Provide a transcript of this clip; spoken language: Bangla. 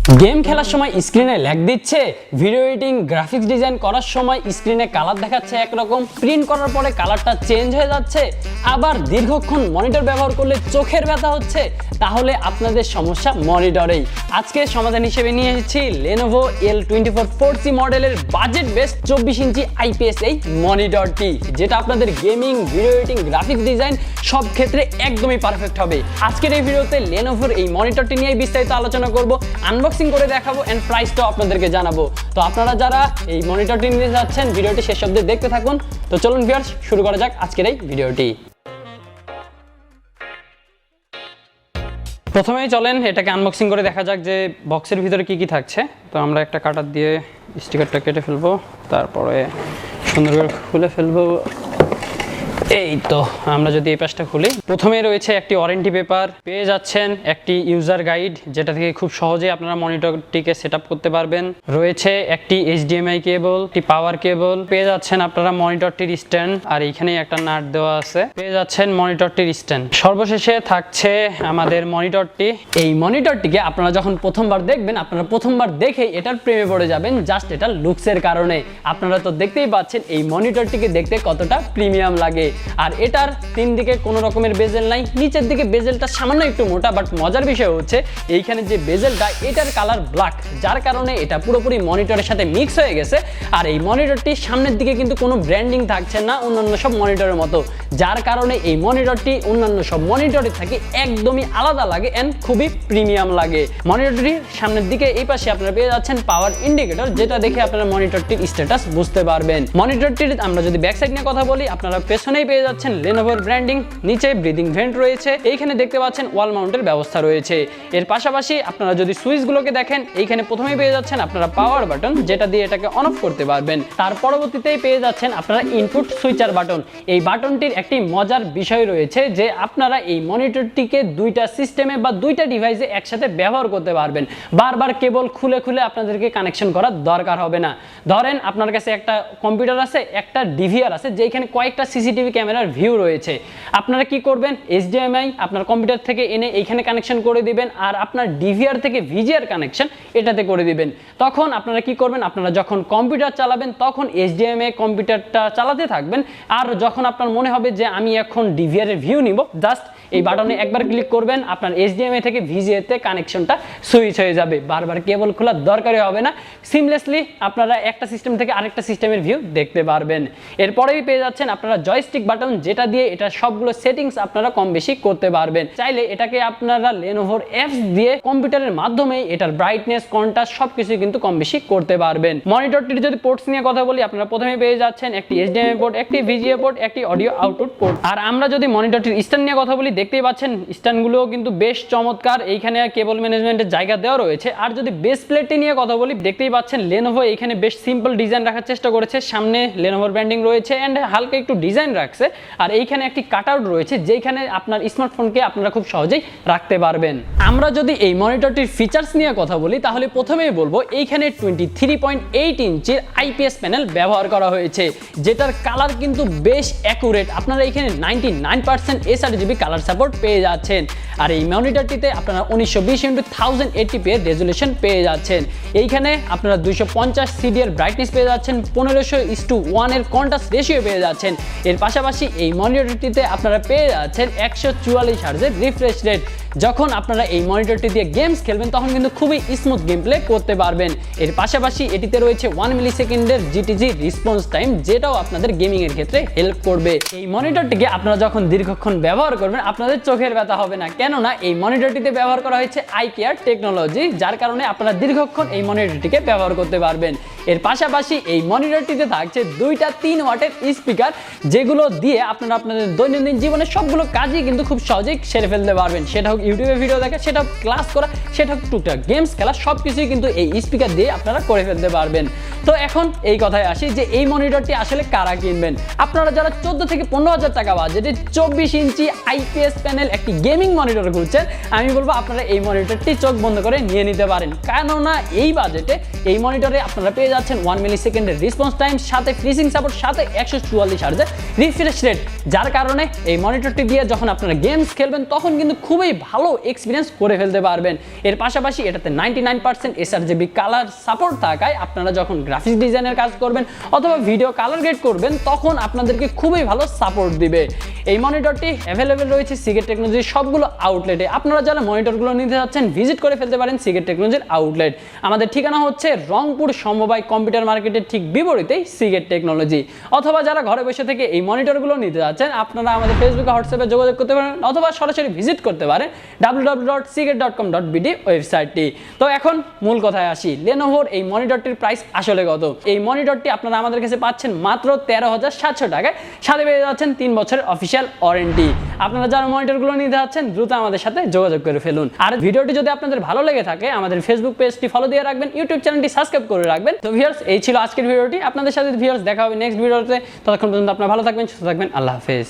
গেম খেলার সময় স্ক্রিনে ল্যাগ দিচ্ছে, ভিডিও এডিটিং গ্রাফিক্স ডিজাইন করার সময় স্ক্রিনে কালার দেখাচ্ছে একরকম, প্রিন্ট করার পরে কালারটা চেঞ্জ হয়ে যাচ্ছে, আবার দীর্ঘক্ষণ মনিটর ব্যবহার করলে চোখের ব্যথা হচ্ছে, তাহলে আপনাদের সমস্যা মনিটরেই। আজকে সমাধান হিসেবে নিয়ে এসেছি Lenovo L24 4C মডেলের বাজেট বেস্ট 24 ইঞ্চি IPS এই মনিটরটি, যেটা আপনাদের gaming, video editing, graphics design সব ক্ষেত্রে একদমই পারফেক্ট হবে। আজকের এই ভিডিওতে Lenovoর এই মনিটরটি নিয়ে বিস্তারিত আলোচনা করব, আনবক্সিং করে দেখাবো এন্ড প্রাইসটাও আপনাদেরকে জানাবো। তো আপনারা যারা এই মনিটরটি নিতে যাচ্ছেন ভিডিওটি শেষ অবধি দেখতে থাকুন। তো চলুন ভিউয়ার্স, শুরু করা যাক আজকের এই ভিডিওটি। প্রথমেই চলেন এটাকে আনবক্সিং করে দেখা যাক যে বক্সের ভিতরে কি কি থাকছে। তো আমরা একটা কাটার দিয়ে স্টিকারটা কেটে ফেলবো, তারপরে সুন্দর করে খুলে ফেলবো। এই তো আমরা যদি এই পাশটা খুলি, প্রথমে রয়েছে একটি ওয়ারেন্টি পেপার, পেয়ে যাচ্ছেন একটি ইউজার গাইড, যেটা থেকে খুব সহজেই আপনারা মনিটরটিকে সেটআপ করতে পারবেন। রয়েছে একটি HDMI কেবল, একটি পাওয়ার কেবল, পেয়ে যাচ্ছেন আপনারা মনিটরটির স্ট্যান্ড, আর এইখানে একটা নাট দেওয়া আছে, পেয়ে যাচ্ছেন মনিটরটির স্ট্যান্ড। সর্বশেষে থাকছে আমাদের মনিটরটি। এই মনিটরটিকে আপনারা যখন প্রথমবার দেখবেন, আপনারা প্রথমবার দেখেই এটার প্রেমে পড়ে যাবেন, জাস্ট এটার লুকসের কারণে। আপনারা তো দেখতেই পাচ্ছেন এই মনিটরটিকে দেখতে কতটা প্রিমিয়াম লাগে। আর এটার তিন দিকে কোনো রকমের বেজেল নাই, নিচের দিকে বেজেলটা সামান্য একটু মোটা, বাট মজার বিষয় হচ্ছে এইখানে যে বেজেলটা এটার কালার ব্ল্যাক, যার কারণে এটা পুরোপুরি মনিটরের সাথে মিক্স হয়ে গেছে। আর এই মনিটরটি সামনের দিকে কিন্তু কোনো ব্র্যান্ডিং থাকছে না অন্যান্য সব মনিটরের মতো, যার কারণে এই মনিটরটি অন্যান্য সব মনিটরের থেকে একদমই আলাদা লাগে এন্ড খুবই প্রিমিয়াম লাগে। মনিটরটির সামনের দিকে এই পাশে আপনারা পেয়ে যাচ্ছেন পাওয়ার ইন্ডিকেটর, যেটা দেখে আপনারা মনিটরটির স্ট্যাটাস বুঝতে পারবেন। মনিটরটির আমরা যদি ব্যাক সাইড নিয়ে কথা বলি, আপনারা পেছনেই পেয়ে যাচ্ছেন Lenovoর ব্র্যান্ডিং, নিচে ব্রিদিং ভেন্ট রয়েছে, এইখানে দেখতে পাচ্ছেন ওয়াল মাউন্টের ব্যবস্থা রয়েছে। এর পাশাপাশি আপনারা যদি সুইচগুলোকে দেখেন, এইখানে প্রথমেই পেয়ে যাচ্ছেন আপনারা পাওয়ার বাটন, যেটা দিয়ে এটাকে অন অফ করতে পারবেন। তার পরবর্তীতেই পেয়ে যাচ্ছেন আপনারা ইনপুট সুইচার বাটন। এই বাটনটির একটি মজার বিষয় রয়েছে যে আপনারা এই মনিটরটিকে দুইটা সিস্টেমে বা দুইটা ডিভাইসে একসাথে ব্যবহার করতে পারবেন। বারবার কেবল খুলে খুলে আপনাদেরকে কানেকশন করার দরকার হবে না। ধরেন আপনার কাছে একটা কম্পিউটার আছে, একটা DVR আছে, যেখানে কয়েকটা CCTV ক্যামেরার ভিউ রয়েছে। আপনারা কি করবেন, HDMI আপনার কম্পিউটার থেকে এনে এইখানে কানেকশন করে দিবেন, আর আপনার DVR থেকে VGR কানেকশন এটাতে করে দিবেন। তখন আপনারা কি করবেন, আপনারা যখন কম্পিউটার চালাবেন তখন HDMI কম্পিউটারটা চালাতে থাকবেন, আর যখন আপনার মনে হবে যে আমি এখন DVR এর ভিউ নিব, জাস্ট এই বাটনে একবার ক্লিক করবেন, আপনার HDMI থেকে VGA তে কানেকশনটা সুইচ হয়ে যাবে। বারবার কেবল খোলার দরকারই হবে না, সিমলেসলি আপনারা একটা সিস্টেম থেকে আরেকটা সিস্টেমের ভিউ দেখতে পারবেন। এরপরেই পেয়ে যাচ্ছেন আপনারা জয়স্টিক বাটন, যেটা দিয়ে এটা সবগুলো সেটিংস আপনারা কম বেশি করতে পারবেন। চাইলে এটাকে আপনারা Lenovoর অ্যাপস দিয়ে কম্পিউটারের মাধ্যমে এটার ব্রাইটনেস, কন্ট্রাস্ট সবকিছু কিন্তু কম বেশি করতে পারবেন। মনিটরটির যদি পোর্টস নিয়ে কথা বলি, আপনারা প্রথমে পেয়ে যাচ্ছেন একটি HDMI পোর্ট, একটি VGA পোর্ট, একটি অডিও আউটপুট পোর্ট। আর আমরা যদি মনিটরটির স্ট্যান্ড নিয়ে কথা বলি, দেখতেই পাচ্ছেন স্ট্যান্ডগুলোও কিন্তু বেশ চমৎকার, এইখানে কেবল ম্যানেজমেন্টের জায়গা দেওয়া রয়েছে। আর যদি বেস প্লেটটি নিয়ে কথা বলি, দেখতেই পাচ্ছেন Lenovo এইখানে বেশ সিম্পল ডিজাইন রাখার চেষ্টা করেছে। সামনে Lenovoর ব্র্যান্ডিং রয়েছে এন্ড হালকা একটু ডিজাইন রাখছে, আর এইখানে একটি কাটআউট রয়েছে যেখানে আপনার স্মার্টফোনকে আপনারা খুব সহজেই রাখতে পারবেন। আমরা যদি এই মনিটরটির ফিচার্স নিয়ে কথা বলি, তাহলে প্রথমেই বলবো এইখানে 23.8 ইঞ্চির IPS প্যানেল ব্যবহার করা হয়েছে, যেটার কালার কিন্তু বেশ অ্যাকুরেট। আপনারা এখানে 99% sRGB কালার সাপোর্ট পেয়ে যাচ্ছেন। আর এই মনিটরটিতে আপনারা 1920x1080p এর রেজুলেশন পেয়ে যাচ্ছেন। এইখানে আপনারা 250 CD এর ব্রাইটনেস পেয়ে যাচ্ছেন, 15:1 এর কন্ট্রাস্ট রেশিও পেয়ে যাচ্ছেন। এর পাশাপাশি এই মনিটরটিতে আপনারা পেয়ে যাচ্ছেন 144 হার্জের রিফ্রেশ রেট। যখন আপনারা এই মনিটরটি দিয়ে গেমস খেলবেন তখন কিন্তু খুবই স্মুথ গেম প্লে করতে পারবেন। এর পাশাপাশি এটিতে রয়েছে 1 মিলিসেকেন্ডের GTG রেসপন্স টাইম, যেটাও আপনাদের গেমিং এর ক্ষেত্রে হেল্প করবে। এই মনিটরটিকে আপনারা যখন দীর্ঘক্ষণ ব্যবহার করবেন আপনাদের চোখের ব্যথা হবে না, কেননা এই মনিটরটিতে ব্যবহার করা হয়েছে iCare টেকনোলজি, যার কারণে আপনারা দীর্ঘক্ষণ এই মনিটরটিকে ব্যবহার করতে পারবেন। এর পাশাপাশি এই মনিটরটিতে থাকছে দুইটা 3 ওয়াটের স্পিকার, যেগুলো দিয়ে আপনারা আপনাদের দৈনন্দিন জীবনের সবগুলো কাজই কিন্তু খুব সহজেই সেরে ফেলতে পারবেন। সেটা হোক ইউটিউবে ভিডিও দেখা, সেটা হোক ক্লাস করা, সেটা হোক টুকটাক গেমস খেলা, সব কিছুই কিন্তু এই স্পিকার দিয়ে আপনারা করে ফেলতে পারবেন। তো এখন এই কথায় আসি যে এই মনিটরটি আসলে কারা কিনবেন। আপনারা যারা 14 থেকে 15 হাজার টাকা বাজেটে 24 ইঞ্চি IPS প্যানেল একটি গেমিং মনিটর মনিটর খুঁজছেন, আমি বলবো আপনারা এই মনিটরটি চোখ বন্ধ করে নিয়ে নিতে পারেন। কেননা এই বাজেটে এই মনিটরে আপনারা পেয়ে যাচ্ছেন 1 মিলি সেকেন্ডের রেসপন্স টাইম, সাথে ফ্রিজিং সাপোর্ট, সাথে 144 হার্জের রিফ্রেশ রেট, যার কারণে এই মনিটরটি দিয়ে যখন আপনারা গেমস খেলবেন তখন কিন্তু খুবই ভালো এক্সপিরিয়েন্স করে ফেলতে পারবেন। এর পাশাপাশি এটাতে 99% sRGB কালার সাপোর্ট থাকায় আপনারা যখন গ্রাফিক্স ডিজাইনের কাজ করবেন অথবা ভিডিও কালার গ্রেড করবেন তখন আপনাদেরকে খুবই ভালো সাপোর্ট দিবে। এই মনিটরটি অ্যাভেলেবেল রয়েছে সিগেট টেকনোলজির সবগুলো আউটলেটে। আপনারা যারা মনিটরগুলো নিতে যাচ্ছেন ভিজিট করে ফেলতে পারেন সিগেট টেকনোলজির আউটলেট। আমাদের ঠিকানা হচ্ছে রংপুর সমবায় কম্পিউটার মার্কেটের ঠিক বিপরীতেই সিগেট টেকনোলজি। অথবা যারা ঘরে বসে থেকে এই মনিটরগুলো নিতে যাচ্ছেন আপনারা আমাদের ফেসবুকে হোয়াটসঅ্যাপে যোগাযোগ করতে পারেন অথবা সরাসরি ভিজিট করতে পারেন www.seagate.com.bd ওয়েবসাইটটি। তো এখন মূল কথায় আসি, লেনোভোর এই মনিটরটির প্রাইস আসলে কত। এই মনিটরটি আপনারা আমাদের কাছে পাচ্ছেন মাত্র 13,700 টাকায়, সাথে পেয়ে যাচ্ছেন 3 বছরের অফিসিয়াল ওয়ারেন্টি। আপনারা যারা মনিটরগুলো নিতে যাচ্ছেন দ্রুত আমাদের সাথে যোগাযোগ করে ফেলুন। আর ভিডিওটি যদি আপনাদের ভালো লেগে থাকে আমাদের ফেসবুক পেজটি ফলো দিয়ে রাখবেন, ইউটিউব চ্যানেলটি সাবস্ক্রাইব করে রাখবেন। তো ভিউয়ার্স, এই ছিল আজকের ভিডিওটি। আপনাদের সাথে ভিউয়ার্স দেখা হবে নেক্সট ভিডিওতে। ততক্ষণ পর্যন্ত আপনারা ভালো থাকবেন, সুস্থ থাকবেন। আল্লাহ হাফেজ।